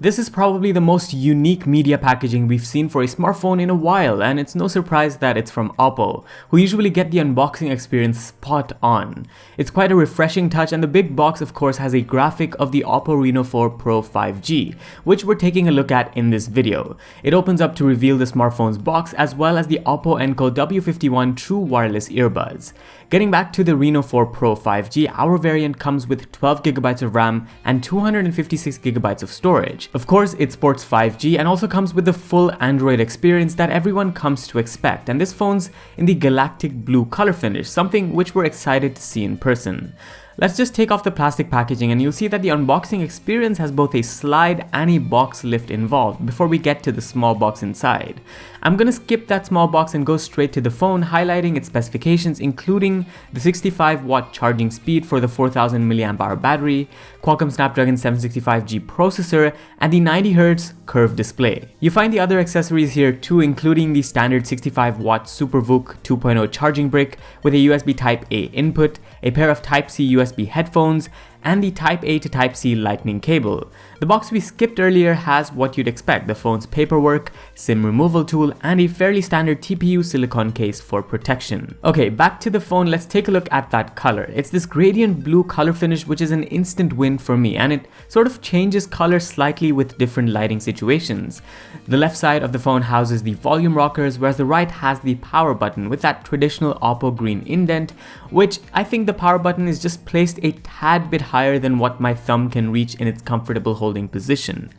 This is probably the most unique media packaging we've seen for a smartphone in a while, and it's no surprise that it's from Oppo, who usually get the unboxing experience spot on. It's quite a refreshing touch, and the big box of course has a graphic of the Oppo Reno4 Pro 5G, which we're taking a look at in this video. It opens up to reveal the smartphone's box as well as the Oppo Enco W51 True Wireless Earbuds. Getting back to the Reno4 Pro 5G, our variant comes with 12GB of RAM and 256GB of storage. Of course, it sports 5G and also comes with the full Android experience that everyone comes to expect, and this phone's in the galactic blue color finish, something which we're excited to see in person. Let's just take off the plastic packaging and you'll see that the unboxing experience has both a slide and a box lift involved before we get to the small box inside. I'm gonna skip that small box and go straight to the phone, highlighting its specifications including the 65-watt charging speed for the 4000 mAh battery, Qualcomm Snapdragon 765G processor, and the 90Hz curved display. You find the other accessories here too, including the standard 65-watt SuperVOOC 2.0 charging brick with a USB Type-A input, a pair of Type-C USB headphones, and the Type-A to Type-C lightning cable. The box we skipped earlier has what you'd expect: the phone's paperwork, SIM removal tool, and a fairly standard TPU silicone case for protection. Okay, back to the phone, let's take a look at that color. It's this gradient blue color finish which is an instant win for me, and it sort of changes color slightly with different lighting situations. The left side of the phone houses the volume rockers, whereas the right has the power button with that traditional Oppo green indent, which I think the power button is just placed a tad bit higher than what my thumb can reach in its comfortable holding position.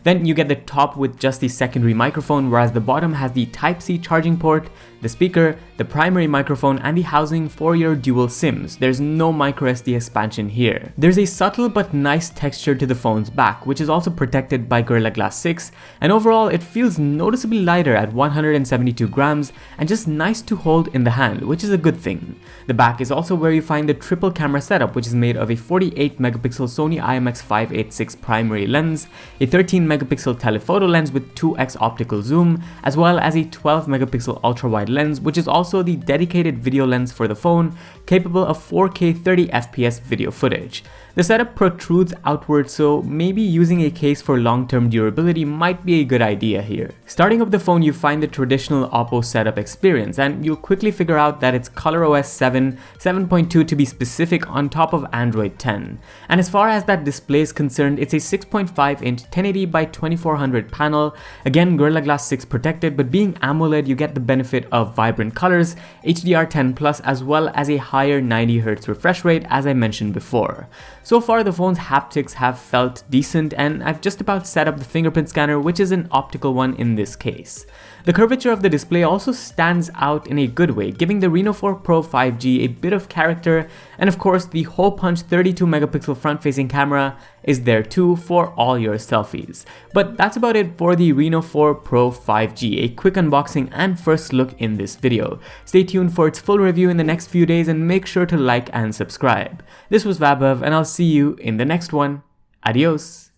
Then you get the top with just the secondary microphone, whereas the bottom has the Type-C charging port, the speaker, the primary microphone, and the housing for your dual SIMs. There's no microSD expansion here. There's a subtle but nice texture to the phone's back, which is also protected by Gorilla Glass 6, and overall it feels noticeably lighter at 172 grams and just nice to hold in the hand, which is a good thing. The back is also where you find the triple camera setup, which is made of a 48 megapixel Sony IMX586 primary lens, a 13 megapixel telephoto lens with 2x optical zoom, as well as a 12 megapixel ultra wide lens, which is also the dedicated video lens for the phone, capable of 4K 30fps video footage. The setup protrudes outward, so maybe using a case for long-term durability might be a good idea here. Starting up the phone, you find the traditional Oppo setup experience, and you'll quickly figure out that it's ColorOS 7, 7.2 to be specific, on top of Android 10. And as far as that display is concerned, it's a 6.5-inch 1080 by 2400 panel, again Gorilla Glass 6 protected, but being AMOLED you get the benefit of vibrant colors, HDR10+, as well as a higher 90Hz refresh rate as I mentioned before. So far the phone's haptics have felt decent, and I've just about set up the fingerprint scanner, which is an optical one in this case. The curvature of the display also stands out in a good way, giving the Reno4 Pro 5G a bit of character, and of course the hole punch 32 megapixel front-facing camera is there too for all your selfies. But that's about it for the Reno4 Pro 5G, a quick unboxing and first look in this video. Stay tuned for its full review in the next few days and make sure to like and subscribe. This was Vaibhav and I'll see you in the next one. Adios!